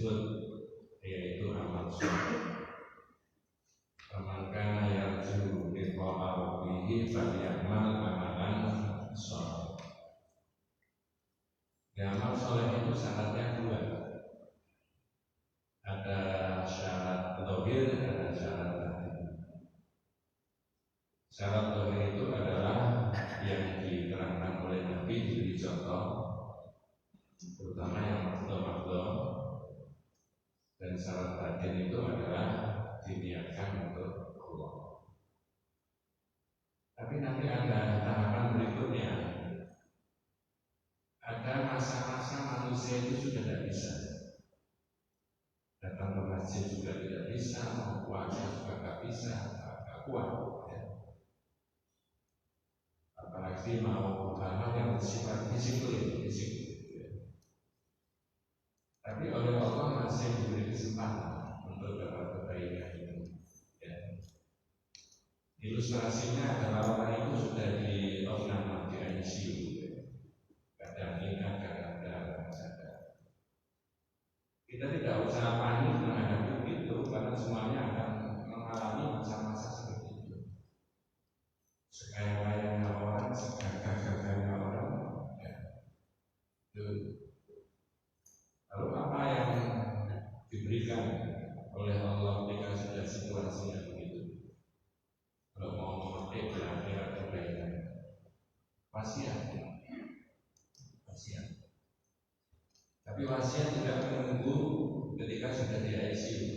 disebut, yaitu amal soleh. Maka yarju liqa'a rabbih falyamal amalan soleh. Amal soleh itu syaratnya dua. Ada syarat zahir, ada syarat batin. Syarat zahir itu adalah yang diterangkan oleh Nabi, diberi contoh, terutama yang makhluk-makhluk. Dan syarat batin itu adalah diniatkan untuk Allah. Tapi nanti ada tahapan berikutnya. Ada masa-masa manusia itu sudah tidak bisa. Datang ke masjid juga tidak bisa, mau puasa juga tidak bisa, tidak kuat. Ya. Apalagi mau hal-hal yang bersifat fisik. Ya. Tapi oleh Allah masih diberi kesempatan untuk dapat kebaikan itu. Ya. Ilustrasinya adalah orang itu sudah di opname di ICU. Ya. Kadang ingat, kadang sadar. Kita tidak usah panik menghadapi itu karena semuanya akan mengalami masa-masa seperti itu. Sekaya-kayanya orang, segagah-gagahnya orang. Ya. Lalu apa yang diberikan oleh Allah ketika sudah situasinya begitu? Kalau mau memetik akhirat kebaikan, wasiat. Tapi wasiat tidak menunggu ketika sudah di ICU.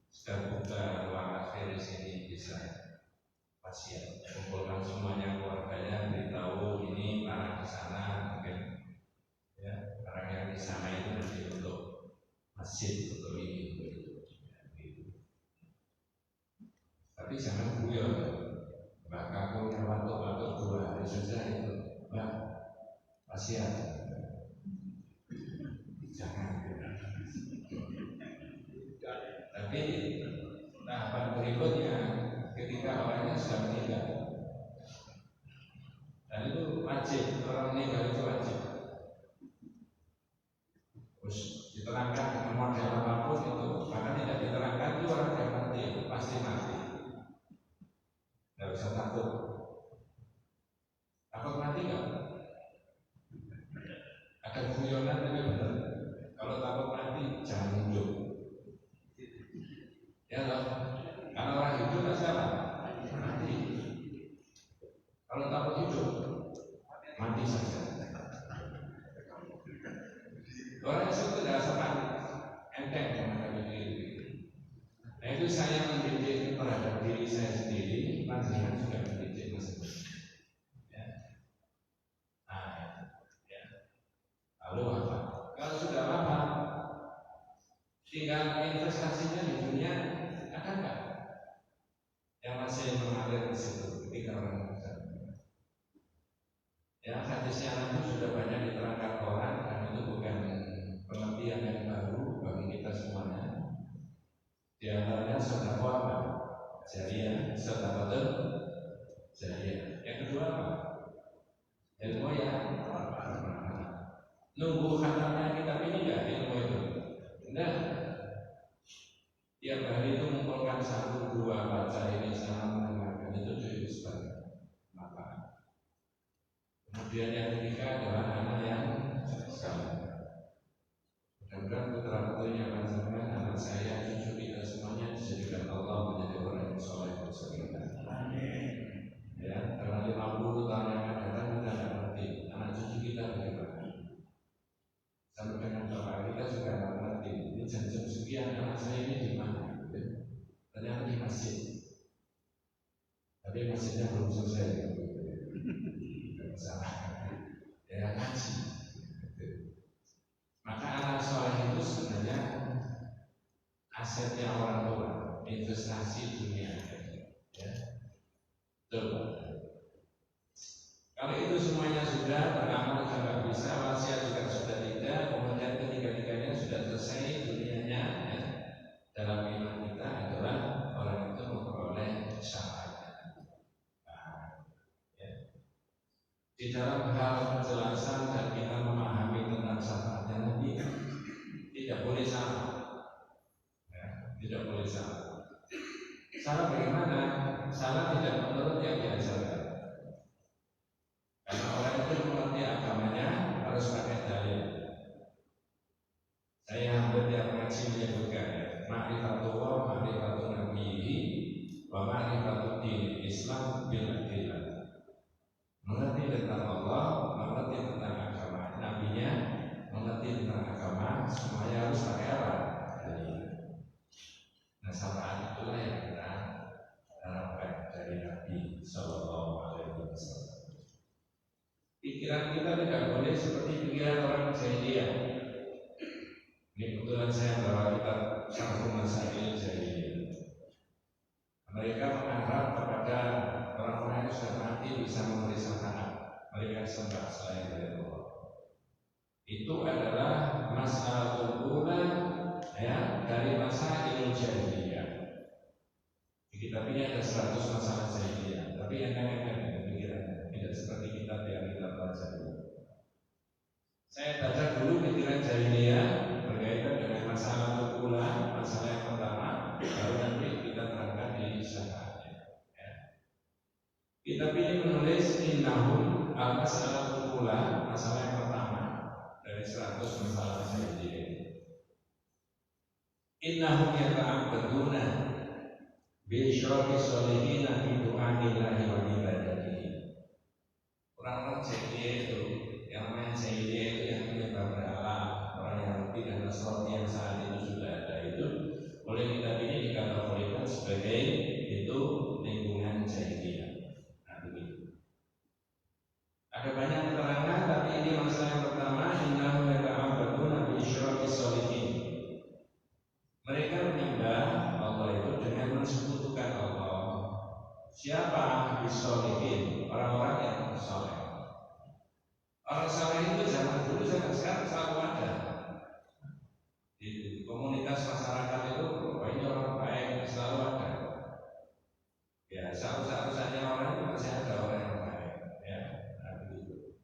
Sudah buka ruang akhir di sini bisa wasiat. Kumpulkan semuanya keluarganya, beritahu ini arah di sana mungkin. Ya, arah yang di sana itu nanti untuk masjid, untuk ini, untuk itu. Tapi jangan guyon. Maka aku punya waktu 2 hari saja itu, Mbak, wasiat. Jangan. Tapi tahapan berikutnya ketika orangnya sudah meninggal, dan itu wajib, orang meninggal itu wajib. Terus diterangkan dengan model apapun itu, bahkan tidak diterangkan itu orang yang mati, pasti mati. Tidak usah takut. Takut mati nggak? Ada guyonan tapi benar. Kalau takut mati jangan hidup. Ya loh. Karena orang hidup tak salah mati. Kalau takut hidup mati saja. Orang itu tidak sempat enteng menghadapi diri. Nah itu saya mendidik terhadap diri saya sendiri, panjenengan juga mendidik masing-masing. Ya. Nah, ya. Lalu apa? Kalau sudah lama, tinggal investasinya di dunia ada nggak? Yang masih mengalir di situ ketika orang besar. Ya, hadisnya Nabi sudah banyak diterangkan orang dan itu bukan pengertian yang baru bagi kita semuanya. Di antaranya sedekah apa? Jariah, sedekah jariah. Yang kedua apa? Ilmu yang nunggu khatamnya kitab ini enggak ilmu itu? Enggak. Tiap hari itu mengumpulkan 1, 2 baca ini sana mendengarkan itu jadi sebagai manfaat. Kemudian yang ketiga adalah anak yang saleh. Mudah-mudahan putra putrinya panjenengan, anak saya, cucu kita semuanya dijadikan Allah menjadi orang yang soleh bersama. Amin. Ya, karena 50 tahun yang akan datang kita tidak ngerti anak cucu kita bagaimana. Sampai dengan bapak kita juga tidak ngerti ini jam-jam sekian anak saya ini di mana. Ternyata di masjid. Tapi masjidnya belum selesai. Tidak masalah. Ya ngaji. Maka anak soleh itu sebenarnya asetnya orang tua, investasi dunia. Ya. Betul. Kalau itu semuanya sudah, beramal juga nggak bisa, wasiat juga sudah tidak, kemudian ketiga-tiganya sudah selesai dunianya, ya. Dalam iman kita adalah orang itu memperoleh syafaat. Ya. Di dalam hal penjelasan dan kita memahami tentang syafaatnya Nabi, tidak boleh salah. Ya, tidak boleh salah. Salah bagaimana? Salah tidak menurut yang diajarkan. Karena orang itu mengerti agamanya harus pakai dalil. Saya hampir tiap ngaji menyebutkan ma'rifatullah, ma'rifatun nabiyhi, wa ma'rifatun din Islam bil adillah. Mengerti tentang Allah, mengerti tentang agama nabinya, mengerti tentang agama, semuanya harus pakai apa? Dalil. Nah, syafaat itulah yang kita harapkan dari Nabi Sallallahu Alaihi Wasallam. Pikiran kita tidak boleh seperti pikiran orang jahiliyah. Ini kebetulan saya bawa kitab Syarhul Masail Jahiliyah. Mereka mengharap kepada orang-orang yang sudah mati bisa memberi syafaat. Mereka sembah selain dari Allah. Itu adalah masalah ula, ya, dari masa ilmu jahiliyah. Di kitab ini ada 100 masalah jahiliyah, tapi enteng-enteng pikirannya, tidak seperti kitab yang kita pelajari. Saya baca dulu pikiran jahiliyah berkaitan dengan masalah ula, masalah yang pertama, baru nanti kita terangkan di syafaatnya. Ya. Kitab ini menulis innahum al-masalah ula, masalah yang pertama dari 100 masalah jahiliyah. Innahum yata'abbaduna bi'isyraqi sholihina fi du'anillahi wa ibadatihi. Orang-orang jahiliyah itu, yang namanya jahiliyah itu yang menyembah berhala, orang Yahudi dan Nasrani yang saat itu sudah ada itu, oleh kitab ini dikategorikan sebagai itu lingkungan jahiliyah. Nah, begitu. Ada banyak keterangan, tapi ini masalah yang pertama, innahum yata'abbaduna bi'isyraqi sholihin. Mereka menyembah Allah itu dengan mensekutukan Allah. Siapa bisolihin? Orang-orang yang soleh. Orang soleh itu zaman dulu, zaman sekarang selalu ada. Di komunitas masyarakat itu, ini orang baik selalu ada. Ya, satu-satunya orang itu masih ada orang yang baik. Ya, nah begitu.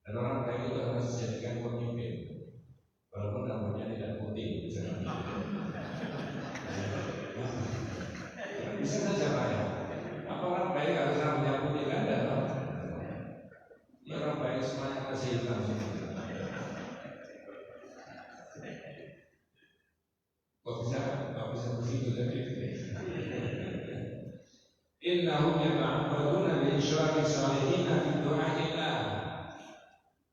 Dan orang baik itu harus dijadikan pemimpin, walaupun rambutnya tidak putih. Bisa saja Pak ya. Apa orang baik harus rambutnya putih kan? Tidak. Ya orang baik semuanya masih hitam semua. Kok bisa begitu tadi? Innahum yata'abbaduna bi'isyraqi sholihina fi du'a'illah.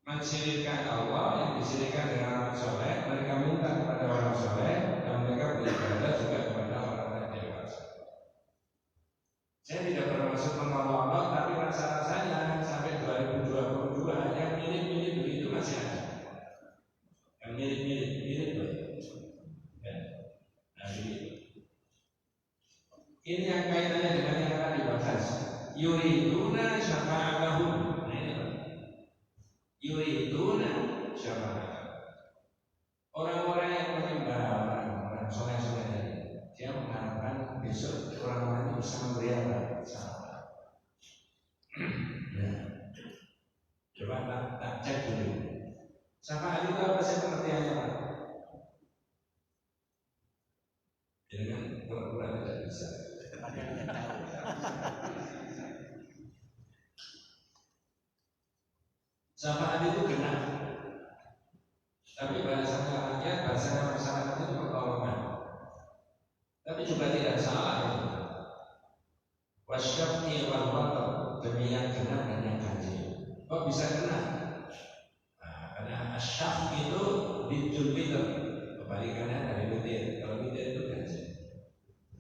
Mensyirikkan Allah yang disyirikkan dengan orang soleh, mereka minta kepada orang soleh dan mereka beribadah juga kepada orang-orang dewasa. Saya tidak bermaksud menolak, tapi rasa-rasanya sampai 2022 yang mirip-mirip begitu masih ada. Yang mirip-mirip loh. Ya. Nah, begitu. Ini yang kaitannya dengan yang akan dibahas. Yuriduna syafa'atahum. Nah ini Pak. Yuriduna syafa'atahum. Orang-orang yang menyembah orang-orang soleh-soleh tadi, dia mengharapkan besok orang-orang itu bisa memberi apa? Syafaat. Ya. Coba tak cek dulu. Syafaat itu apa sih pengertiannya Pak? Jangan pura-pura tidak bisa. Syafaat itu genap. Tapi bahasanya rakyat, bahasanya masyarakat itu pertolongan. Tapi juga tidak salah itu. Wasyafni wal watar, demi yang genap dan yang ganjil. Kok bisa genap? Nah, karena asyaf itu bidul bidul, kebalikannya dari witir. Kalau witir itu ganjil.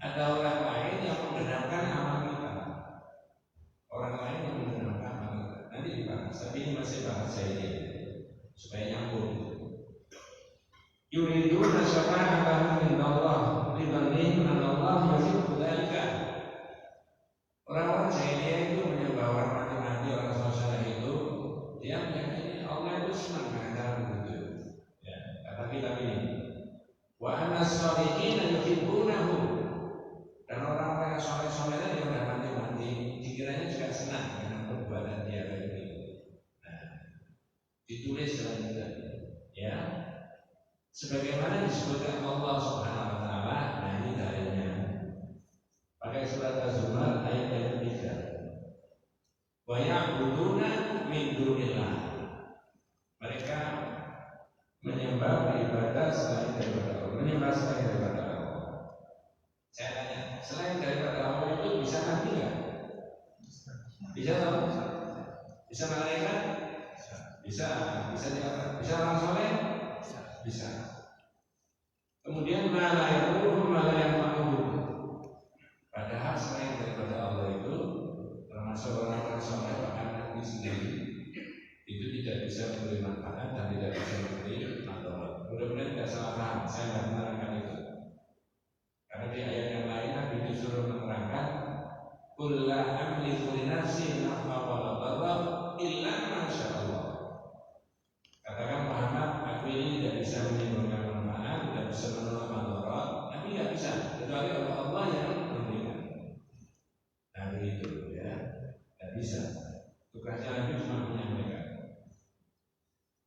Ada orang lain yang menggenapkan amal kita. Orang lain yang menggenapkan amal kita. Nanti dibahas. Tapi ini masih bahasa ini supaya nyambung. Yuriduna syafa'atahum indallah lidhannihim anallah yuhibbu dzalika. Orang-orang jahiliyah itu menyembah orang mati-mati, orang soleh itu, dia meyakini Allah itu senang dengan cara begitu. Ya, kata kitab ini. Wa anna sholihin yuhibbunahu. Dan orang-orang yang soleh-soleh tadi yang sudah mati-mati, dikiranya juga senang dengan perbuatan dia kayak begitu. Nah, ditulis dalam kitab. Ya. sebagaimana disebutkan Allah Subhanahu wa taala. Nah, ini dalilnya. Pakai surat Az-Zumar ayat yang ketiga. Wa ya'buduna min dunillah. Mereka menyembah beribadah selain daripada Allah. Menyembah selain daripada Allah. Saya tanya, selain daripada Allah itu bisa nabi nggak? Bisa apa? Bisa malaikat? Bisa. Bisa siapa? Bisa orang soleh? Bisa. Kemudian malah yang ma'budu. Padahal selain daripada Allah itu, termasuk orang-orang soleh bahkan nabi sendiri, itu tidak bisa memberi manfaat dan tidak bisa memberi manfaat. Mudah-mudahan tidak salah paham. Saya tidak menerangkan itu. Karena di ayat yang lain Nabi disuruh menerangkan, "Qul la amliku li nafsi naf'a wa la dharra illa ma syaa Allah." Katakan Muhammad, aku ini tidak bisa menimbulkan manfaat, tidak bisa menolak madarat, tapi tidak bisa kecuali Allah yang memberikan. Nah itu ya, tidak bisa. Tugasnya Nabi cuma menyampaikan.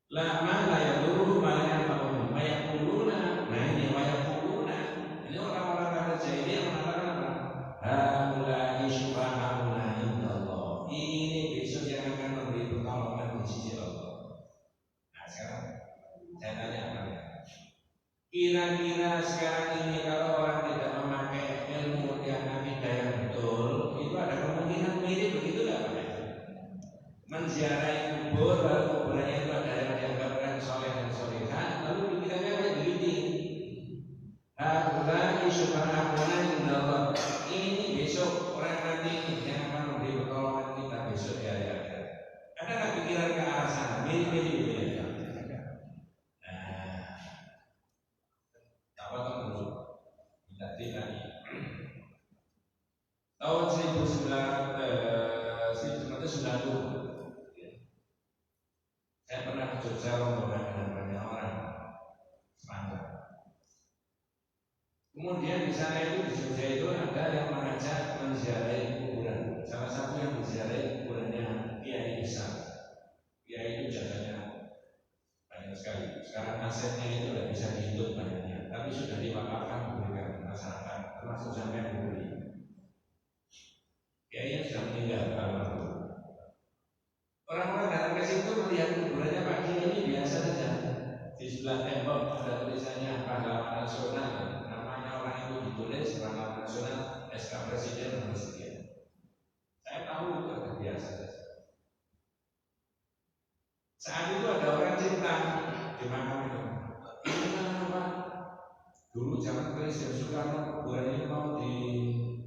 Lama layakuluh malayakuluh mayakuluna. Nah ini mayakuluna. Ini orang-orang kafir jahiliyah yang mengatakan apa? Haulai syufa'auna indallah. Ini besok yang akan memberi pertolongan di sisi Allah. Nah sekarang saya tanya apa ya? Kira-kira sekarang ini kalau orang tidak memakai ilmu yang akidah yang betul, itu ada kemungkinan mirip begitu nggak Pak? Menziarahi kubur, lalu kuburannya itu ada yang dianggapkan soleh dan solehah, lalu pikirannya kayak begini. Haulai syufa'auna indallah. Ini besok orang nanti yang akan memberi pertolongan kita besok di hari akhirat. Ada nggak pikiran ke arah sana? Mirip-mirip gitu ya. Nah, apa dulu? Kita lihat. Tahun 1990. Saya pernah ke Jogja rombongan dengan banyak orang serangga. Kemudian di sana itu di Jogja itu ada yang mengajak menziarahi kuburan. Salah satu yang menziarahi kuburannya Kiai Besar. Kiai itu jasanya banyak sekali. Sekarang asetnya itu tidak bisa dihitung banyaknya, tapi sudah diwakafkan memberikan masyarakat, termasuk sampai yang membeli. Kiai sudah meninggal almarhum. Orang-orang datang ke situ melihat kuburannya Pak Kiai ini biasa saja. Di sebelah tembok ada tulisannya pahlawan nasional. Namanya orang itu ditulis pahlawan nasional, SK Presiden dan Presiden. Saya tahu itu ada biasa saja. Saat itu ada orang cerita di makam itu. Ini kan Pak, dulu zaman Presiden Soekarno kuburan ini mau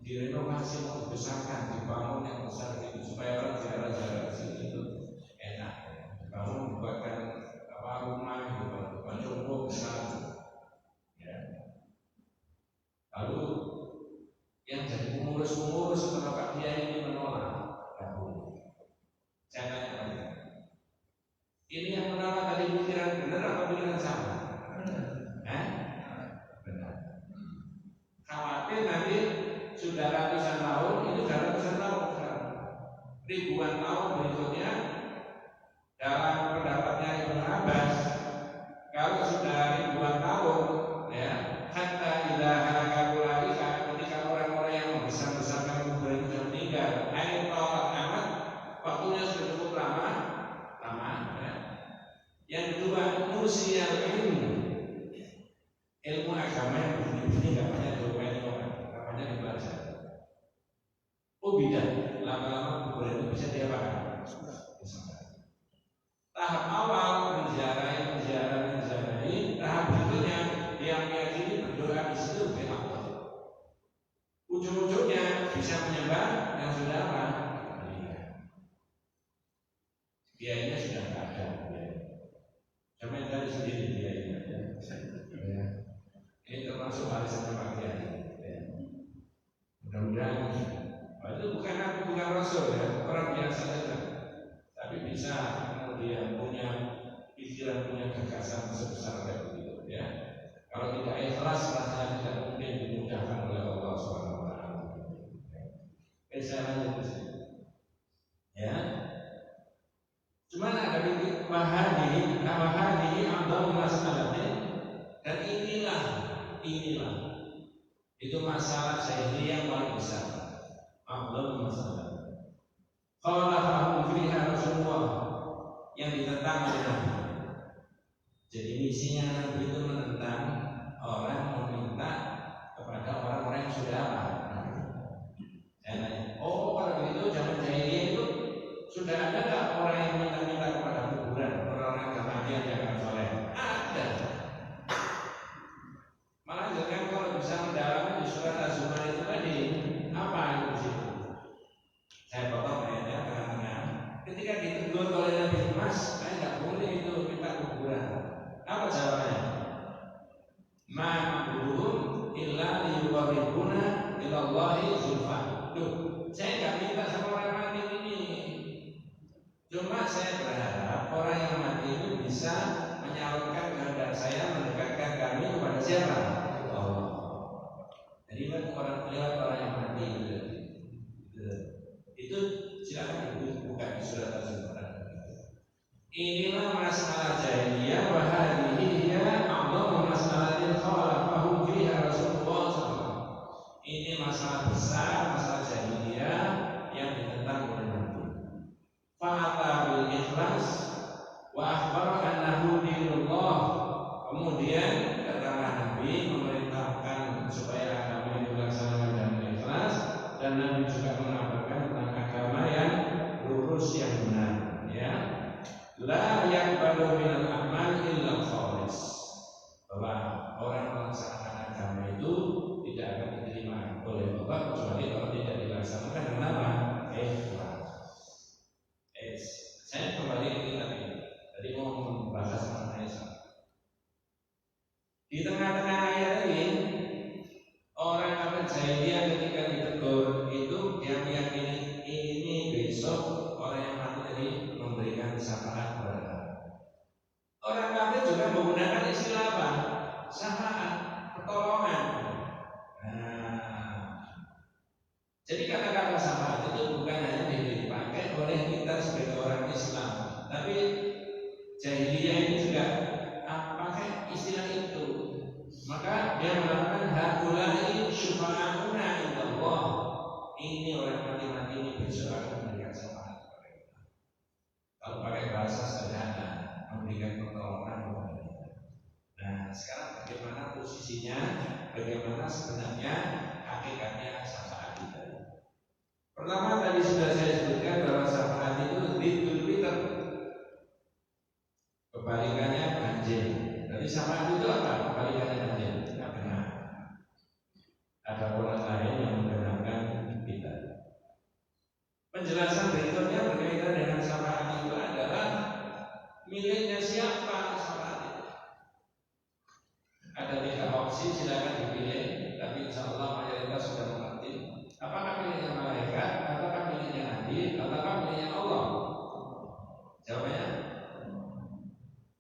direnovasi, mau dibesarkan, dibangun yang besar gitu supaya orang ziarah-ziarah ke sini itu enak. Bangun buatkan rumah, buat cukup besar. Ya. Lalu yang jadi pengurus-pengurus setelah Pak Kiai ini menolak. Saya tanya lagi. Ini yang menolak tadi pikiran benar atau pikiran salah? Benar. Khawatir nanti sudah ratusan tahun, ini sudah ratusan tahun sekarang. Ribuan tahun berikutnya dalam pendapatnya Ibnu Abbas, kalau sudah ribuan tahun ya, hatta idza halakal ulaika, ketika orang-orang yang membesar-besarkan kuburan itu sudah meninggal, air tawat amat, waktunya sudah cukup lama ya. Yang kedua, nusial ilmu agama yang begini-begini nggak banyak dokumen orang, nggak banyak dipelajari. Bidah, lama-lama kuburan itu bisa diapakan? Tahap awal menziarahi, tahap berikutnya yang meyakini berdoa di situ lebih awal. Ujung-ujungnya bisa menyembah yang sudah apa? Biayanya sudah tidak ada. Cuma dari sendiri biayanya. Ini termasuk warisan Pak Kiai. Mudah-mudahan itu bukan Nabi, bukan Rasul ya, orang biasa saja. Tapi bisa kemudian punya pikiran, punya gagasan sebesar kayak begitu ya. Kalau tidak ikhlas rasanya tidak mungkin dimudahkan oleh Allah SWT. Saya lanjut di sini. Ya. Cuman ada pikir wahadi amdal masalatin, inilah itu masalah jahiliyah yang paling besar. Belum masalah. Qala fiha Rasulullah yang ditentang oleh Nabi. Jadi misinya Nabi itu menentang orang meminta kepada orang-orang yang sudah apa? Kalau begitu zaman jahiliyah itu sudah ada nggak orang yang minta-minta kepada kuburan, orang-orang yang mati yang soleh? Ada. Malah jangan kalau bisa mendalami di surat Az-Zumar itu tadi apa itu di situ? Saya potong ayatnya tengah-tengah. Ketika ditegur oleh Nabi, Mas, saya nggak boleh itu minta kuburan. Apa jawabannya? Ma ma'buduhum illa liyuqarribuna ilallahi zulfa. Saya nggak minta sama orang mati ini. Cuma saya berharap orang yang mati itu bisa menyalurkan kehendak saya mendekatkan kami kepada siapa? Allah. Jadi orang lewat orang yang mati itu silakan dibuka di surat Az-Zumar. Inilah masalah jahiliyah wa hadhihi hiya a'dhamu mas'alatin khalafahum fiha Rasulullah SAW. Ini masalah besar, masalah jahiliyah yang ditentang oleh Nabi. Fa'ata bil ikhlas wa akhbara annahu dinullah. Kemudian datanglah Nabi memerintahkan supaya agama itu dilaksanakan dengan ikhlas, dan Nabi juga mengabarkan tentang agama yang lurus yang benar, ya. La yaqbalu minal amal illa khalis. Bahwa orang melaksanakan agama itu tidak akan diterima oleh Allah kecuali kalau tidak dilaksanakan dengan apa? Ikhlas. Saya kembali ke kita ini. Tadi mau membahas mengenai salat. Di tengah-tengah ayat ini, orang kafir jahiliyah ketika ditegur itu dia meyakini ini besok orang yang mati tadi memberikan syafaat kepada. Orang kafir juga menggunakan istilah apa? Syafaat, pertolongan. Jadi kata-kata syafaat itu bukan hanya dipakai oleh kita sebagai orang Islam, tapi jahiliyah ini juga pakai istilah itu. Maka dia mengatakan haula'i syufa'atuna indallah. Ini orang mati-mati ini besok akan memberikan syafaat kepada kita. Kalau pakai bahasa sederhana, memberikan pertolongan kepada kita. Nah, sekarang bagaimana posisinya? Bagaimana sebenarnya hakikatnya syafaat itu? Pertama tadi sudah saya sebutkan bahwa syafaat itu ridul fitr, kebalikannya banjir. Jadi syafaat itu apa? Kebalikannya banjir. Tidak benar. Ada orang lain yang membenarkan kita. Penjelasan berikutnya berkaitan dengan syafaat itu adalah miliknya siapa syafaat itu. Ada 3 opsi, silakan dipilih. Tapi insya Allah mayoritas sudah mengerti. Apakah miliknya malaikat, apakah miliknya Nabi, apakah miliknya Allah? Jawabannya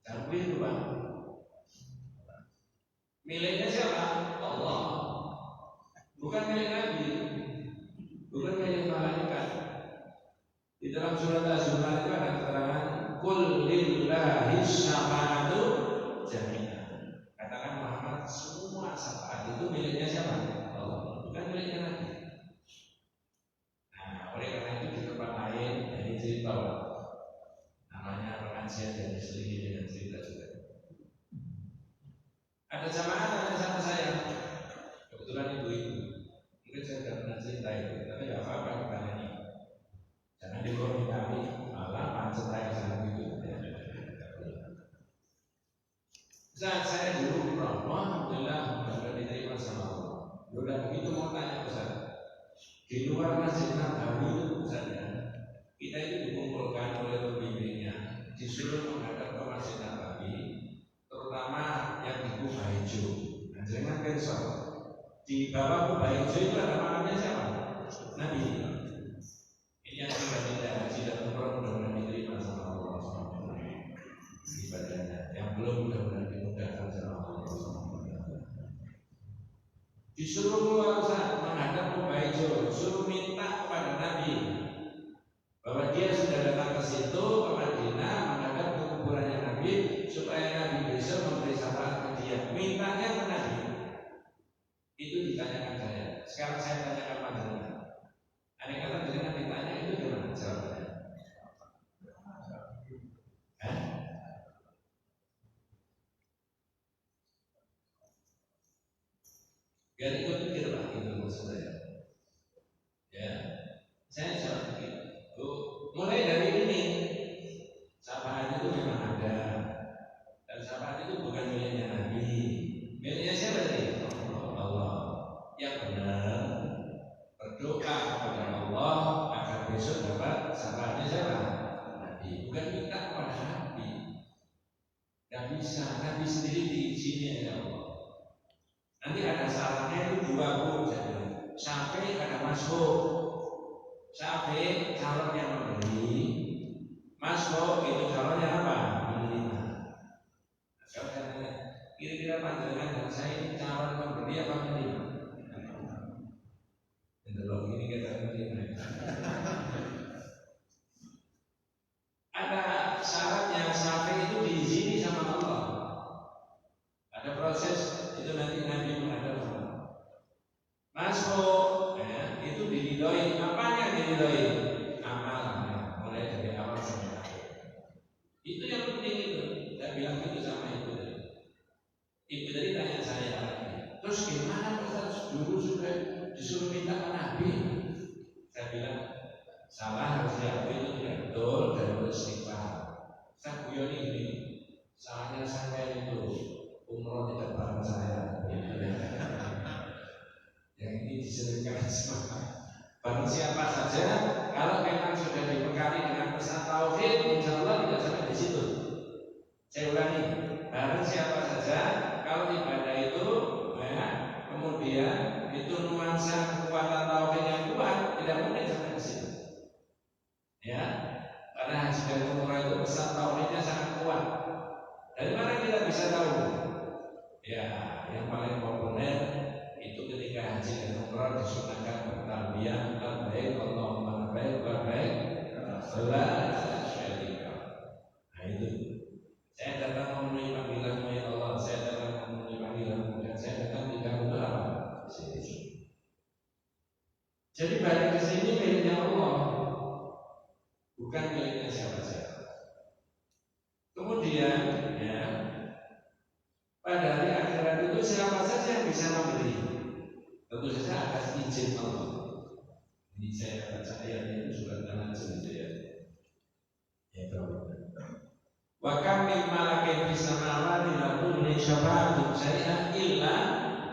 jangan pilih dua. Miliknya siapa? Allah. Bukan milik Nabi, bukan milik malaikat. Di dalam surat Az-Zumar itu ada keterangan Qul lillahi syafa'atu jami'an. Katakan Muhammad, semua syafaat itu miliknya siapa? Allah, bukan miliknya Nabi. Nah, oleh karena itu di tempat lain ini cerita namanya pengajian dan diselingi dengan cerita juga. Ada jamaah tanya sama saya, kebetulan ibu-ibu, mungkin saya sudah pernah cerita itu, tapi tidak apa-apa kita ini. Jangan dikomentari, malah pancet saya sama itu. Saat saya dulu alhamdulillah sudah diterima sama Allah. Sudah begitu mau tanya Ustaz, di luar Masjid Nabawi itu Ustaznya, kita itu dikumpulkan oleh pembimbingnya, disuruh menghadap ke Masjid Nabawi, terutama yang di Kubah Hijau. Nah, jangan pensor. Di bawah Kubah Hijau itu ada makamnya siapa? Nabi. Ini yang sudah tidak haji dan umroh mudah-mudahan diterima sama Allah SWT ibadahnya. Yang belum mudah-mudahan dimudahkan sama Allah SWT. Disuruh keluar saat menghadap Kubah Hijau, suruh minta kepada Nabi bahwa dia sudah datang ke situ ke Madinah menghadap ke kuburannya Nabi supaya Nabi besok memberi syafaat ke dia. Mintanya ke Nabi, Biar ikut pikir Pak, itu maksud saya. Ya, saya jawab begitu. Mulai dari ini, syafaat itu memang ada, dan syafaat itu bukan miliknya Nabi, miliknya siapa tadi? Allah. Yang benar berdoa kepada Allah agar besok dapat syafaatnya siapa? Nabi. Bukan minta kepada Nabi. Gak bisa, Nabi sendiri diizini oleh Allah. Nanti ada syaratnya itu 20 saja. Sampai ada masuk. Sampai calon yang memberi, masuk itu calonnya apa? Menerima. Kalau saya tanya, kira-kira pandangan dan saya ini calon memberi apa menerima? Kalau ini kita menerima. Ada syaratnya sampai itu diizini sama Allah. Ada proses itu nanti menghadap Allah. Masuk, ya, itu diridhoi. Apanya diridhoi? Amalnya, mulai dari awal sampai akhir. Itu yang penting itu. Saya bilang itu sama ibu tadi. Ibu tadi tanya saya lagi. Terus gimana Ustaz? Dulu sudah disuruh minta ke Nabi. Saya bilang salah, harus diakui itu tidak betul dan beristighfar. Saya guyon ini. Salahnya saya itu umroh tidak bareng saya. Yang ini diseringkan semua. Barang siapa saja, kalau memang sudah dibekali dengan pesan tauhid, insya Allah tidak sampai di situ. Saya ulangi, barang siapa saja, kalau ibadah itu, ya, kemudian itu nuansa kekuatan tauhid yang kuat, tidak mungkin sampai di situ. Ya, karena haji dan umrah itu pesan tauhidnya sangat kuat. Dari mana kita bisa tahu? Ya, yang paling populer itu ketika haji dan umrah disunahkan bertalbiyah labbaik Allahumma labbaik labbaik la syarika. Nah itu. Saya datang memenuhi panggilan ya Allah, saya datang memenuhi panggilan dan saya datang tidak untuk apa? Jadi balik ke sini miliknya Allah, bukan miliknya siapa-siapa. Kemudian, ya, pada hari akhirat itu siapa saja yang bisa memberi? Tentu saja atas izin Allah. Ini saya baca ayatnya itu surat An-Najm itu ya. Ya berapa? Wa kam min malakin fis samawati la tughni syafa'atuhum syai'an illa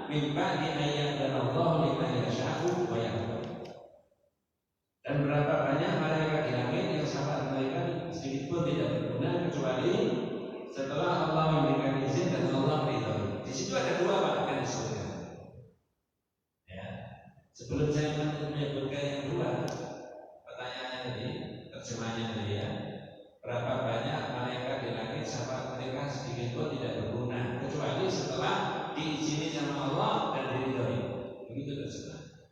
min ba'di an ya'dana Allah liman yasha'u wa yarda. Dan berapa banyak malaikat di langit yang syafaat mereka sedikit pun tidak berguna kecuali setelah Allah memberikan izin dan Allah meridhoi. Di situ ada dua makna disebutkan. Ya. Sebelum saya menyebutkan yang dua, pertanyaannya tadi, terjemahnya tadi ya. Berapa banyak malaikat di langit syafaat mereka sedikit pun tidak berguna kecuali setelah diizini sama Allah dan diridhoi. Begitu terjemah.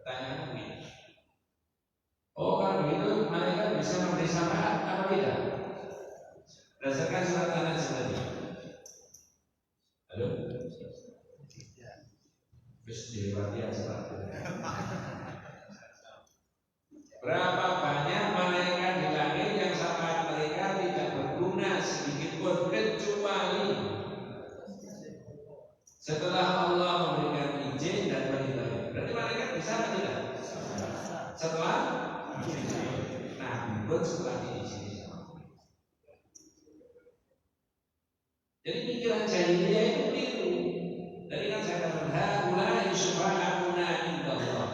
Pertanyaannya begini. Oh, kalau begitu malaikat bisa memberi syafaat apa tidak? Berdasarkan surat An-Najm tadi. Halo? Terus dilewati aja. Berapa banyak malaikat di langit yang syafaat mereka tidak berguna sedikit pun kecuali setelah Allah memberikan izin dan meridhoi. Berarti malaikat bisa atau tidak? Setelah Nabi pun setelah diizini sama Allah. Jadi pikiran jahiliyah itu keliru. Tadi kan saya katakan haulai syufa'auna indallah.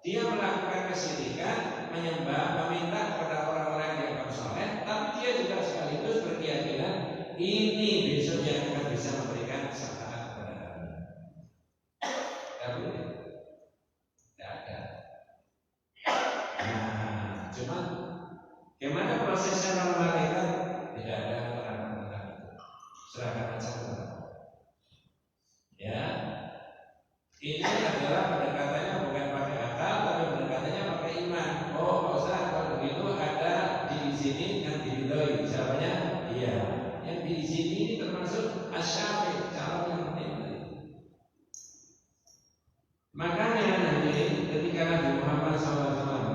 Dia melakukan kesyirikan, menyembah, meminta kepada orang-orang yang dianggap saleh, tapi dia juga sekaligus berkeyakinan ini besok yang akan bisa memberikan syafaat kepada kami. Tidak boleh. Tidak ada. Nah, cuma gimana prosesnya kalau malaikat? Tidak ada keterangan itu. Serahkan aja kepada Allah. Ya, ini adalah pendekatannya bukan pakai akal, tapi pendekatannya pakai iman. Oh, Pak Ustaz, kalau begitu ada diizini dan diridhoi. Jawabannya iya. Yang diizini ini termasuk asy-syafi', calon yang penting. Makanya nanti ketika Nabi Muhammad SAW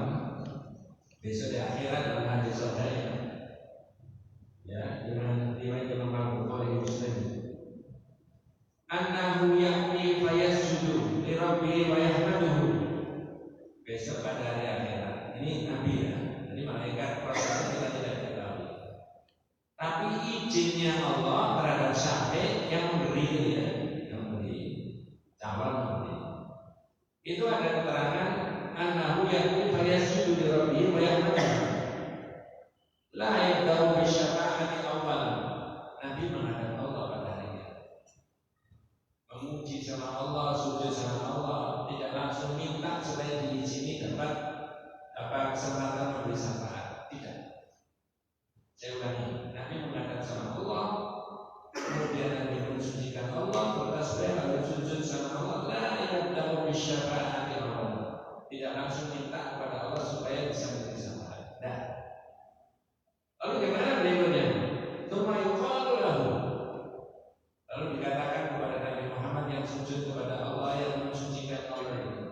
besok di akhirat dalam hadis sahih, ya, dengan riwayat Imam Al-Bukhari Muslim, annahu ya'ti fayasjudu yakun falyasjudu li rabbih wa yahmadih. La yabda'u bisyafa'ati awwalan. Nabi menghadap Allah pada hari ini, memuji sama Allah, sujud sama Allah, tidak langsung minta supaya diizini dapat kesempatan memberi syafaat. Tidak. Saya ulangi, Nabi menghadap sama Allah, kemudian Nabi mensucikan Allah, bertasbih lalu sujud sama Allah. La yabda'u bisyafa'ati awwalan. Tidak langsung minta kepada Allah supaya bisa memberi syafaat. Nah, lalu bagaimana berikutnya? Tsumma yuqalu lahu. Lalu dikatakan kepada Nabi Muhammad yang sujud kepada Allah, yang mensucikan Allah itu,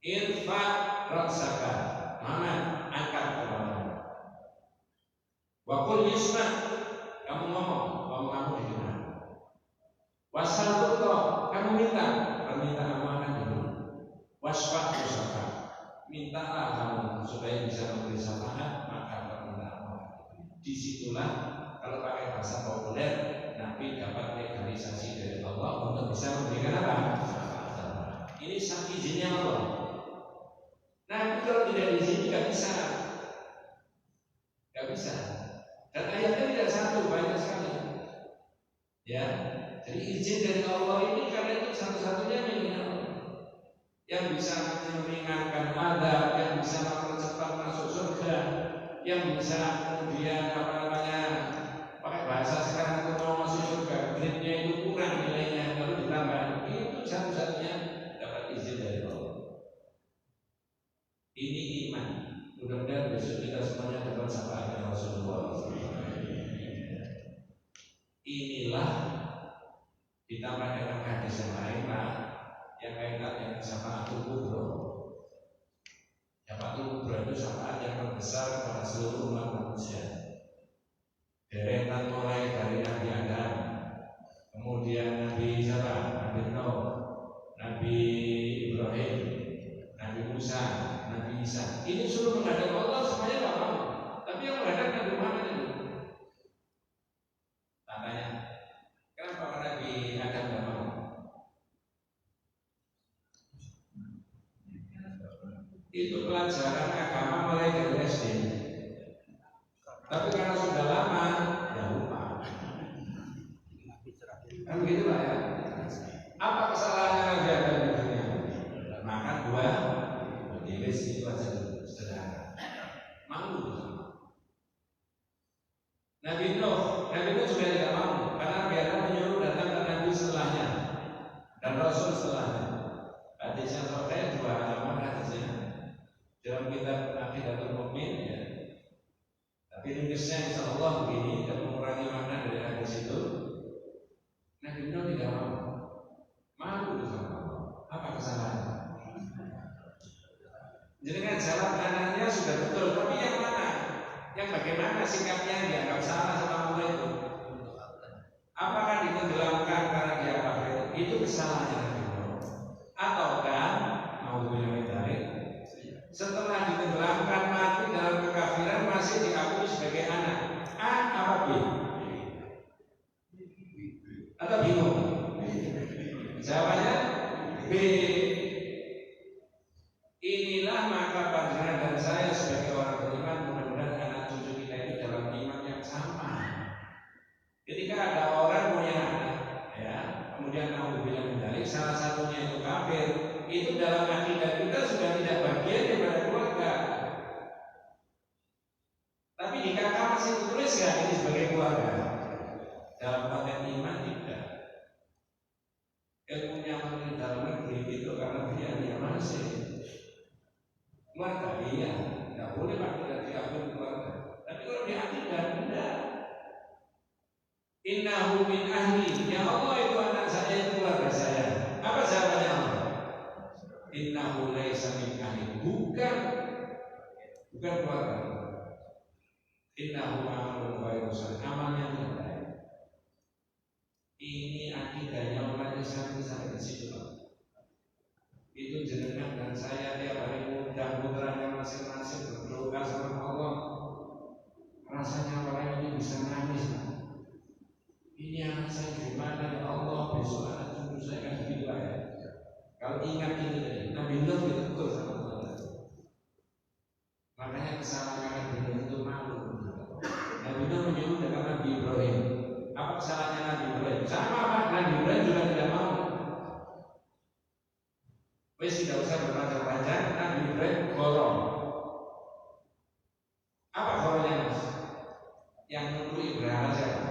irfa ra'saka, Muhammad, angkat kepalamu. Wa qul yusma, kamu ngomong kamu didengar. Wasal kamu minta, permintaanmu akan diberi. Wasfa usaka, mintalah kamu supaya bisa memberi syafaat, maka permintaanmu akan diberi. Disitulah kalau pakai bahasa populer, Nabi dapat legalisasi dari Allah untuk bisa memberikan apa? Ini sang izinnya Allah. Nabi kalau tidak diizini nggak bisa. Dan ayatnya tidak satu, banyak sekali. Ya, jadi izin dari Allah ini karena itu satu-satunya milik Allah yang bisa meringankan adab, yang bisa mempercepat masuk surga, yang bisa kemudian pakai bahasa sekarang itu mau masuk surga, grade-nya itu kurang nilainya, lalu ditambah, itu satu-satunya dapat izin dari Allah. Ini iman. Mudah-mudahan besok kita semuanya dapat syafaatnya Rasulullah. Inilah ditambah dengan hadis yang lain, Pak, yang kaitan dengan syafaatul kubra. Syafaatul kubra itu syafaat yang terbesar kepada seluruh umat manusia. Deretan mulai dari Nabi Adam, kemudian Nabi Nabi Nuh, Nabi Ibrahim, Nabi Musa, Nabi Isa. Ini suruh menghadap Allah, semuanya tidak mau. Tapi yang menghadap Nabi Muhammad itu. Tanya, kenapa Nabi Adam tidak mau? Itu pelajaran agama mulai dari SD. Tapi karena sudah lama, ya lupa. Kan begitu Pak ya? Apa kesalahannya Nabi Adam di dunia? Makan buah, iblis itu aja sederhana. Malu. Nabi Nuh juga tidak mau karena Nabi Adam menyuruh datang ke Nabi setelahnya dan Rasul setelahnya. Hadisnya sahih, dua halaman hadisnya dalam kitab Aqidatul Mu'min ya. Tapi ringkasnya insya Allah begini, dan mengurangi makna dari hadis itu. Nabi Nuh tidak mau, malu sama Allah. Apa kesalahannya? Jadi kan jalan anaknya sudah betul, tapi yang mana? Yang bagaimana sikapnya dianggap salah sama Allah itu? Apakah ditenggelamkan karena dia kafir? Itu kesalahannya Nabi Nuh. Ataukah mau bilang tarik? Setelah ditenggelamkan mati dalam kekafiran masih diakui sebagai anak. A apa B? Atau bingung? Jawabannya B. Inilah maka panjenengan dan saya sebagai orang beriman, mudah-mudahan anak cucu kita itu dalam iman yang sama. Ketika ada orang punya anak, ya, kemudian mau bilang dari salah satunya itu kafir, itu dalam akidah kita sudah tidak bagian daripada keluarga. Tapi di kakak masih tulis nggak ini sebagai keluarga? Dalam konteks iman tidak. Ilmunya di dalam negeri itu karena dia masih keluarga, iya, tidak boleh pakai diakui keluarga. Tapi kalau di akidah tidak. Innahu min ahli, ya Allah itu anak saya, itu keluarga saya. Apa jawabannya Allah? Innahu laisa min ahli, bukan keluarga. Innahu amalun ghairu salih, amalnya tidak baik. Ini akidahnya umat Islam sampai di situ, Pak. Itu jenengan dan saya tiap hari mudah putranya masing-masing berdoa sama Allah. Rasanya orang ini bisa nangis, Pak. Ini anak saya gimana ya Allah, besok anak cucu saya kan gila ya. Kalau ingat ini tadi, Nabi Nuh betul sama Allah. kesalahan Nabi Nuh itu malu. Nabi Nuh menyebut dengan Nabi Ibrahim. Apa kesalahannya Nabi Ibrahim? Sama Pak, Nabi Ibrahim juga tidak mau. Wes tidak usah berpanjang-panjang. Nabi Ibrahim gorong. Apa gorongnya Mas? Yang nunggu Ibrahim siapa?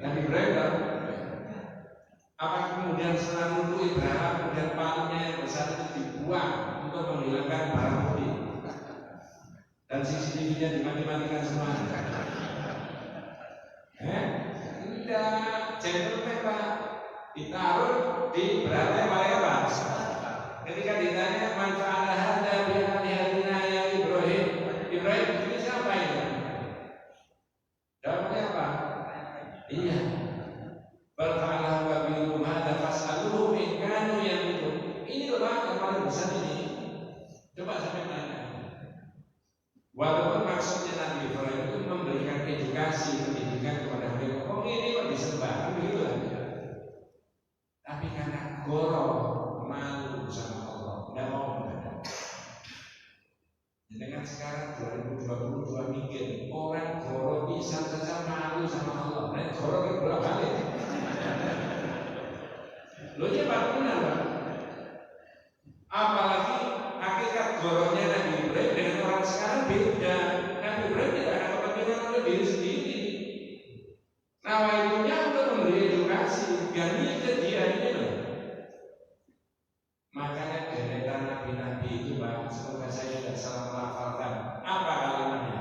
Nabi Ibrahim kan? Apa kemudian setelah nunggu Ibrahim, kemudian palunya yang besar itu dibuang untuk menghilangkan barang bukti dan CCTV-nya dimati-matikan semua? Tidak, gentleman Pak, ditaruh di berapa yang paling apa? Ketika ditanya manfaat hadza bi alihatina ya Ibrahim, Ibrahim ini siapa ini? Jawabnya apa? Iya. Bal fa'alahu kabiruhum hadza fas'aluhum in kanu yamlikun. Ini loh Pak yang paling besar ini. Coba sampai tanya. Walaupun maksudnya Nabi Ibrahim itu memberikan edukasi, pendidikan kepada mereka. Oh ini kok disembah, begitu lah. Tapi karena goro, malu sama Allah, tidak mau menghadap. Dengan sekarang 2022 mikir orang goro bisa saja malu sama Allah. Nah goro kan bolak balik. Lo ya Pak benar Pak. Apalagi hakikat goronya Nabi Ibrahim dengan orang sekarang beda. Nabi Ibrahim tidak ada kepentingan oleh diri sendiri. Nawaitunya untuk memberi edukasi, biar mikir dia ini loh. Makanya deretan nabi-nabi itu Pak, semoga saya tidak salah melafalkan. Apa kalimatnya?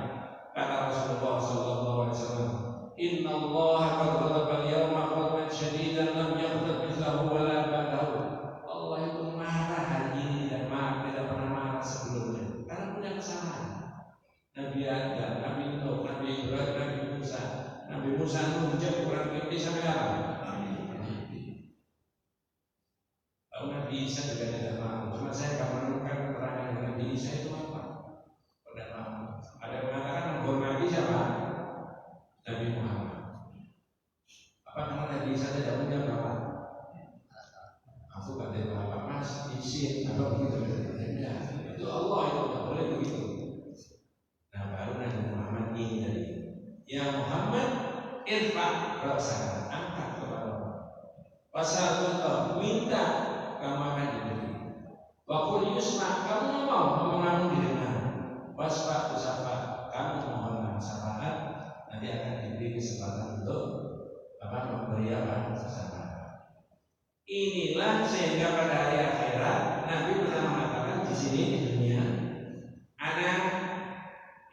Kata Rasulullah SAW, Inna Allah qad ghadaba al-yawma ghadaban syadidan lam yaghdab mithlahu wa la ba'dahu. Allah itu marah hari ini, tidak pernah marah sebelumnya. Karena punya kesalahan. Nabi Adam, Nabi Nuh, Nabi Ibrahim, Nabi Musa. Nabi Musa mengucap kurang lebih sampai apa? Lalu Nabi Isa juga tidak mau. Cuma saya akan menemukan keterangan dari Nabi Isa itu apa? Tidak mau. Ada yang mengatakan menghormati siapa? Nabi Muhammad. Apa karena Nabi Isa tidak punya bapak? Aku gak ada bapak Mas, izin apa begitu? Tidak. Itu Allah itu tidak boleh begitu. Nah baru Nabi Muhammad ini dari ya Muhammad irfa rasa angkat kepada Allah. Wasal minta kamu akan diberi. Wakul yusma kamu mau kamu didengar. Wasfa usafa kamu mohonlah syafaat nanti akan diberi kesempatan untuk memberi syafaat. Inilah sehingga pada hari akhirat Nabi pernah mengatakan di sini di dunia, anak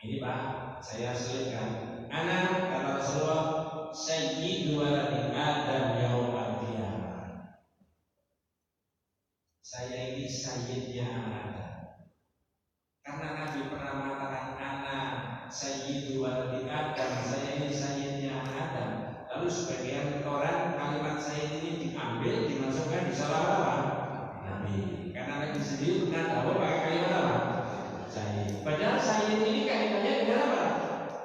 ini Pak saya selipkan. Anak kata Rasulullah sayyidu waladi Adam yaumal qiyamah. Saya ini sayyidnya Adam. Karena Nabi pernah mengatakan anak sayyidu waladi Adam, saya ini sayyidnya Adam. Lalu sebagian orang kalimat sayyid ini diambil dimasukkan di salah apa? Nabi. Karena Nabi sendiri pernah tahu pakai kalimat apa? Sayyid. Padahal sayyid ini kaitannya dengan apa?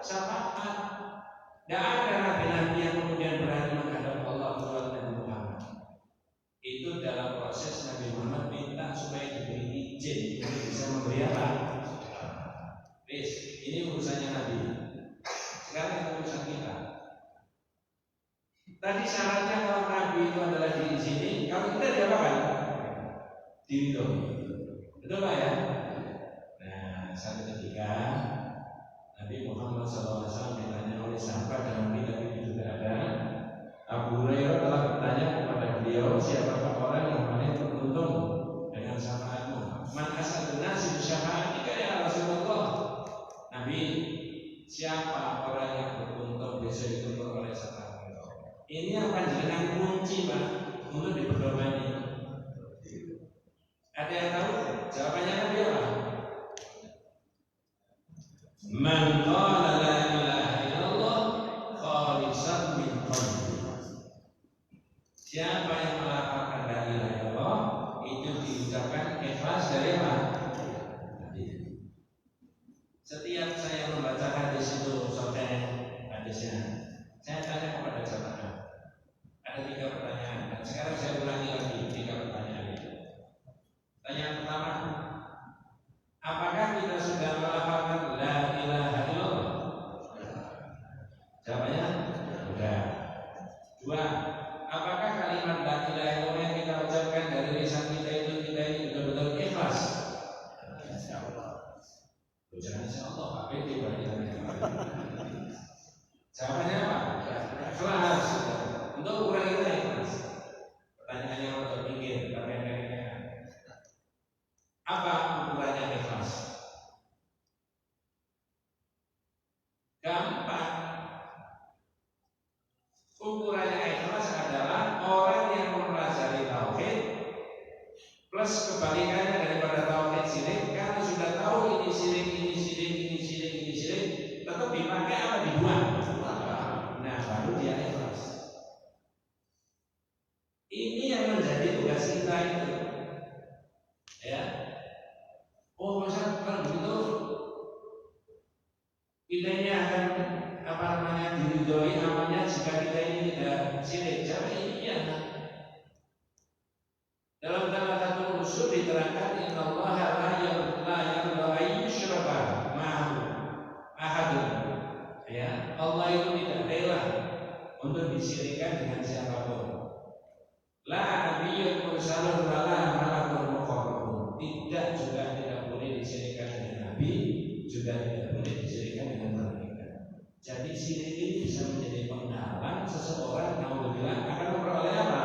Syafaat. Tidak ada nabi-nabi yang kemudian berani menghadap Allah kecuali Nabi Muhammad. Itu dalam proses Nabi Muhammad minta supaya diberi izin untuk bisa memberi apa? Ini urusannya Nabi. Sekarang urusan kita. Tadi syaratnya kalau Nabi itu adalah diizini, kalau kita diapakan? Diridhoi. Betul Pak ya? Nah, satu ketika Nabi Muhammad SAW ditanya oleh sahabat dan Nabi itu juga ada. Abu Hurairah telah bertanya kepada beliau, siapakah orang yang paling beruntung dengan syafaatmu? Man asadun nasi bisyafa'atika ya Rasulullah. Nabi, siapa orang yang beruntung besok itu beroleh syafaat? Ini yang panjenengan kunci Pak untuk diperdomani. Ada yang tahu? Jawabannya Nabi apa? Man qala la ilaha illallah khalisan min qalbi. Siapa yang melafalkan la ilaha illallah itu diucapkan ikhlas dari apa? Setiap saya membaca hadis itu sampai hadisnya, saya tanya kepada jamaah. Ada 3 pertanyaan. Dan sekarang saya ulangi lagi 3 pertanyaan itu. Pertanyaan pertama, apakah kita sudah Pede banyak. Jawabannya apa? Ikhlas. Untuk ukuran kita ikhlas. Pertanyaannya untuk mikir, tapi yang apa ukurannya ikhlas? Gampang. Ukurannya ikhlas adalah orang yang mempelajari tauhid plus kebalikannya daripada tauhid syirik. Kalau sudah tahu ini syirik, ini syirik, ini syirik, ini syirik, tetap dipakai apa dibuang? Nah, baru dia ikhlas. Ini yang menjadi tugas kita itu. Ya. Oh, masa kalau begitu kita ini akan diridhoi amalnya jika kita ini tidak syirik. Jawab iya. Dalam Thalathatul Usul diterangkan innallaha la yarda ayyushraka ma'ahu ahadun. Ya, Allah itu tidak rela untuk disyirikkan dengan siapapun. La nabiyyun mursalun wala malakun muqarrabun. Tidak boleh disyirikkan dengan nabi, juga tidak boleh disyirikkan dengan malaikat. Jadi syirik ini bisa menjadi penghalang seseorang naudzubillah akan memperoleh apa?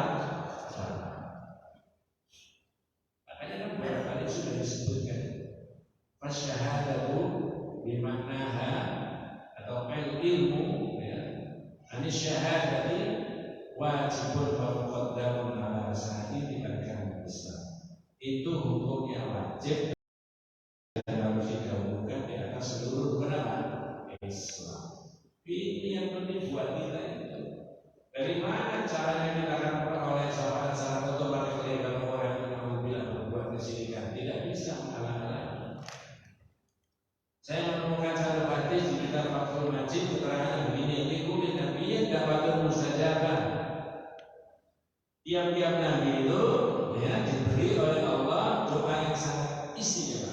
Makanya kan beberapa kali sudah disebutkan fasyahadatu bimaknaha atau ilmu ya anis syahadati wajibun wa muqaddamun ala sa'iri arkanil Islam. Itu hukumnya wajib dan harus didahulukan di atas seluruh Islam. Ini yang penting buat kita itu. Dari mana caranya kita akan memperoleh syafaat secara otomatis kalau orang yang mau bilang berbuat kesyirikan? Tidak bisa menghalang-halangi. Saya menemukan satu hadis di kitab Fathul Majid keterangan begini, likulli nabiyyin da'watun mustajabah. Tiap-tiap nabi itu ya diberi oleh Allah doa yang sangat istimewa.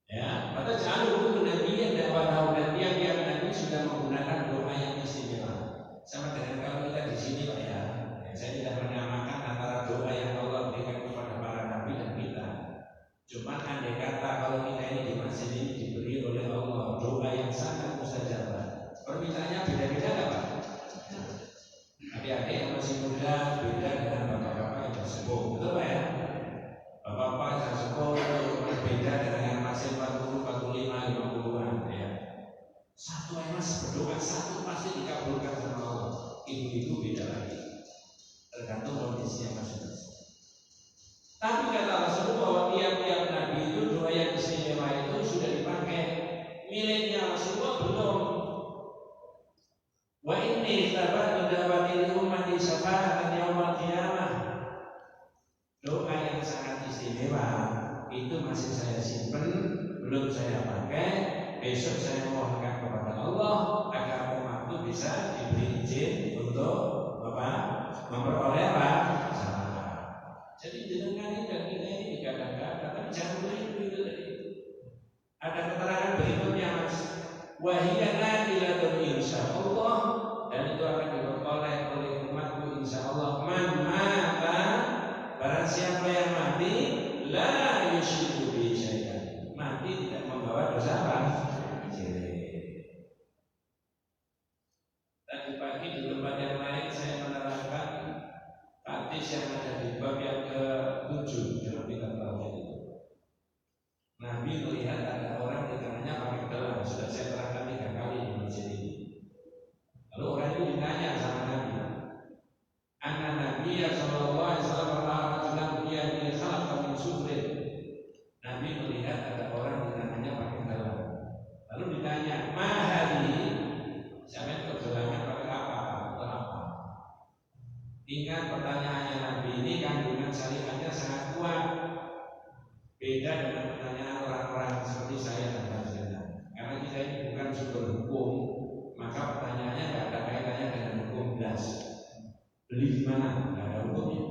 Ya, pada jangan lupa nabi yang dakwah dan tiap-tiap nabi sudah menggunakan doa yang istimewa. Sama dengan kalau kita di sini Pak ya, saya tidak menyamakan antara doa yang Allah berikan kepada para nabi dan kita. Cuma andai kata kalau kita ini di masjid ini diberi oleh Allah doa yang sangat mustajabah, permintaannya beda-beda nggak Pak? Adik-adik yang masih muda beda dengan bapak-bapak yang sepuh, betul Pak ya? Bapak-bapak yang sepuh berbeda dengan yang masih 40, 45, 50-an ya. Satu mas berdoa satu pasti dikabulkan sama Allah. Ibu-ibu beda lagi, tergantung kondisinya masing-masing. Tapi kata Rasulullah bahwa tiap-tiap nabi itu doa yang istimewa itu sudah dipakai. Miliknya Rasulullah belum. Wa inni tabatu da'wati ummati syafa'atan yaumil qiyamah. Doa yang sangat istimewa itu masih saya simpen, belum saya pakai. Besok saya mohonkan kepada Allah agar umatku bisa diberi izin untuk memperoleh apa? Jadi dengan ini dan kita ini dikatakan, tapi jangan begitu itu tadi. Ada keterangan berikutnya mas, wahiyya nadilatun insyaallah, dan itu akan diperoleh oleh umatku insyaallah. Man mata, barang siapa yang mati, la yusyriku bi syai'an, mati tidak membawa dosa apa? Tadi pagi di tempat yang lain saya menerangkan hadis yang ada di bab yang ke-7 dalam kitab tauhid itu. Nabi melihat ada orang di tangannya pakai gelang, sudah saya terangkan 3 kali di masjid ini. Lalu orang itu ditanya sama Nabi, "Anna Nabiyya sallallahu alaihi wasallam rajulan biyadihi khalaqa min sufrin." Nabi melihat ada orang di tangannya pakai gelang. Lalu ditanya, "Ma hadhihi?" Siapa itu gelangan pakai apa? Untuk apa? Ingat pertanyaannya Nabi ini kandungan syariatnya sangat kuat. Beda dengan pertanyaan orang-orang seperti saya dan Fazlina. Karena kita ini bukan sumber hukum, maka pertanyaannya tidak ada kaitannya dengan hukum jelas. Beli di mana? Tidak ada hukumnya.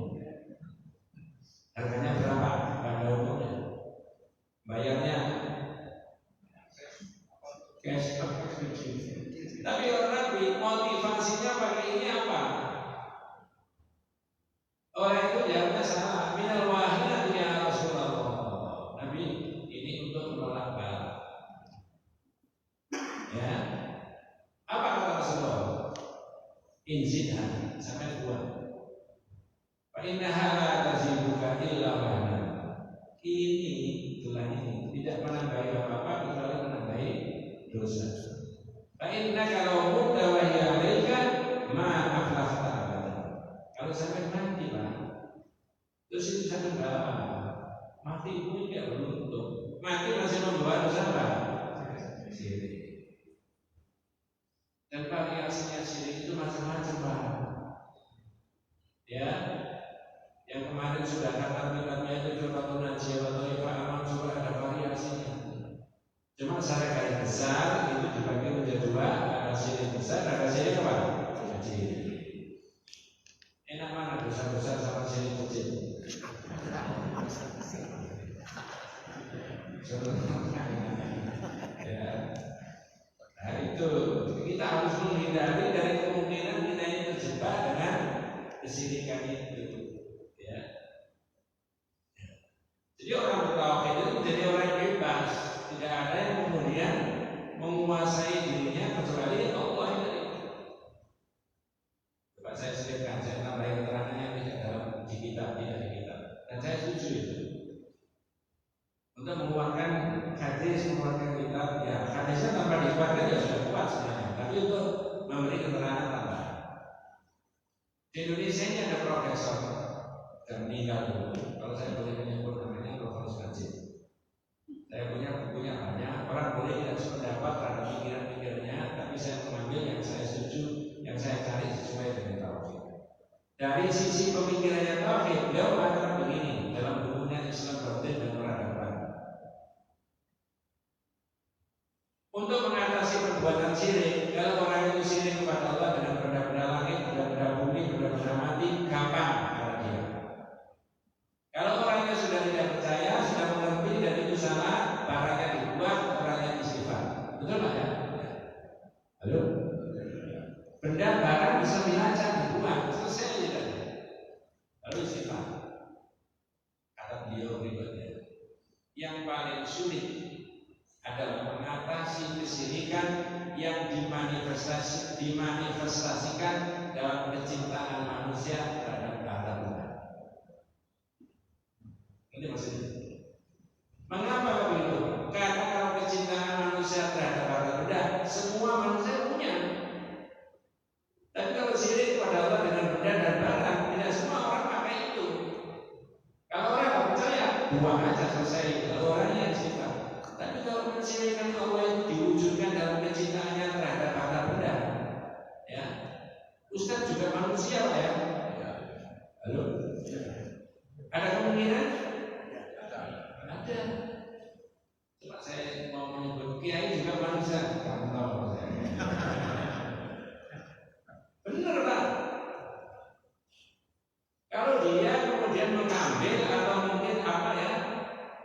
Harganya berapa? Tidak ada hukumnya. Bayarnya cash. Tapi orang Nabi motivasinya pakai ini apa? Orang itu jawabnya salah. Minal wahina ya Rasulullah. Nabi ini untuk menolak bala. inzidha sampai buat. Fa innaha la taziduka illa wahna. Ini tulang ini tidak menambahi apa-apa kecuali menambahi dosa. Fa inna kalau mutta wa hiya 'alaika ma aflahta abadan. Kalau sampai mati Pak, terus itu sampai berapa? Mati pun tidak beruntung. Mati masih membawa dosa apa? Syirik. Dan variasinya syirik itu macam-macam Pak. Ya, yang kemarin sudah kata minatnya itu Firqatun Najiyah atau Ifa'aman juga ada variasinya. Cuma secara garis besar itu dibagi menjadi dua, ada syirik besar, ada syirik apa? Kecil. Enak mana dosa besar sama syirik kecil? Ya. Nah itu kita harus menghindari dari kemungkinan kita ini terjebak dengan kesyirikan itu. Ya. Jadi orang bertauhid itu menjadi orang yang bebas, tidak ada yang kemudian menguasai dirinya kecuali Allah itu. Coba saya sebutkan, saya tambahin keterangannya tidak dalam di kitab, tidak di kitab. Dan saya setuju itu. Untuk menguatkan hadis, menguatkan kitab, ya hadisnya tanpa dikuatkan ya sudah kuat sebenarnya. Tapi untuk memberi keterangan tambahan. Di Indonesia ini ada profesor dan meninggal dulu. Kalau saya boleh menyebut namanya Profesor Najib. Saya punya bukunya banyak. Orang boleh tidak sependapat terhadap pikiran-pikirnya, tapi saya mengambil yang saya setuju, yang saya cari sesuai dengan tauhid. Dari sisi pemikirannya tauhid, beliau mengatakan begini dalam bukunya Islam Batin dan Peradaban. Untuk mengatasi perbuatan syirik, kalau orang itu syirik kepada Allah dengan benda-benda langit, benda-benda bumi, benda-benda mati, gampang karena dia. Kalau orangnya sudah tidak percaya, sudah mengerti dan itu salah, barangnya dibuat, orangnya istighfar. Betul Pak ya? Halo? Benda barang bisa dilacak, dibuat, selesai tidak? Lalu istighfar. Kata beliau berikutnya, yang paling sulit adalah mengatasi kesyirikan yang dimanifestasikan dalam kecintaan manusia terhadap harta benda. Ini maksudnya. Mengapa begitu? Karena kalau kecintaan manusia terhadap harta benda, semua manusia punya. Tapi kalau syirik kepada Allah dengan benda dan barang, tidak semua orang pakai itu. Kalau orang tidak percaya, buang aja selesai. Kalau orangnya sifat. Tapi kalau mensyirikkan Allah itu diwujudkan dalam kecintaannya terhadap harta benda, ya, Ustaz juga manusia Pak ya? Halo? Ada kemungkinan? Ada. Coba saya mau menyebut kiai juga manusia, kamu tahu saya. Benar Pak. Kalau dia kemudian mengambil atau mungkin apa ya,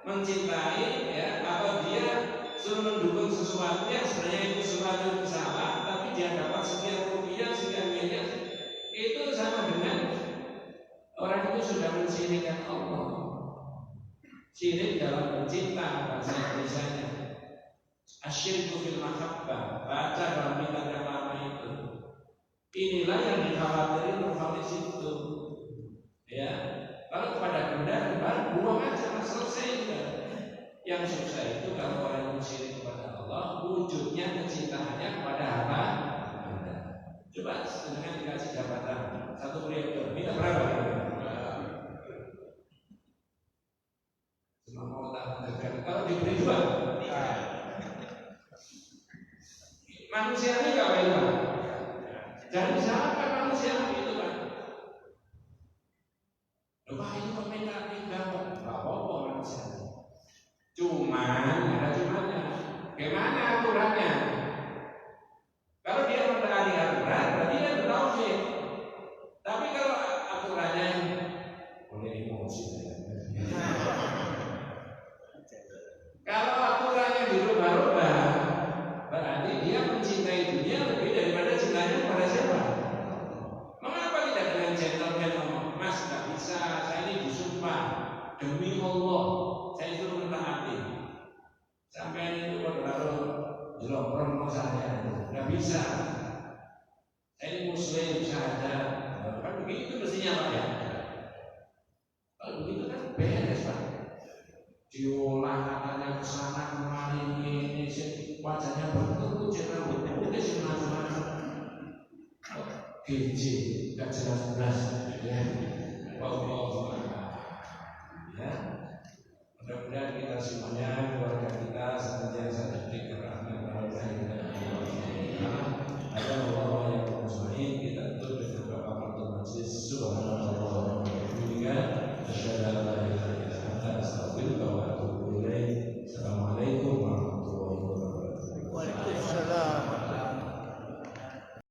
mencintai ya, atau dia suruh mendukung sesuatu yang sebenarnya itu sesuatu yang salah, tapi dia dapat sekian rupiah, sekian miliar, itu sama dengan orang itu sudah mensyirikkan Allah. Syirik dalam mencinta, bahasa Indonesia-nya asyirku fil mahabbah, baca dalam kitab yang lama itu. Inilah yang dikhawatirin nulis itu. Ya, kalau kepada benda dan barang buang aja, selesai juga. Yang susah itu kalau orang yang syirik kepada Allah, wujudnya kecintaannya kepada harta benda. Coba dengan dikasih jabatan satu periode, minta berapa? Cuma mau tahan negara. Kalau diberi dua, manusia ini gak baik. Jangan disalahkan manusia itu Pak. Lupa itu peminta tinggal, gak apa-apa manusia. Cuman ada cumannya. Bagaimana aturannya? Kalau dia mentaati aturan, berarti dia bertauhid. Tapi kalau aturannya boleh emosi ya. Kalau aturannya dirubah-rubah, berarti dia mencintai dunia lebih daripada cintanya kepada siapa? Mengapa tidak dengan gentleman ngomong, Mas gak bisa, saya ini disumpah demi Allah, saya itu mentaati. Sampai itu kalau jelopron mau saya, nggak bisa. Saya ini musuh muslim syahada. Kan begitu mestinya Pak ya. Kalau begitu kan beres Pak. Diolah katanya kesana kemari ini wajahnya berbentuk cina berbentuk sih macam-macam. Gizi, gak jelas-jelas.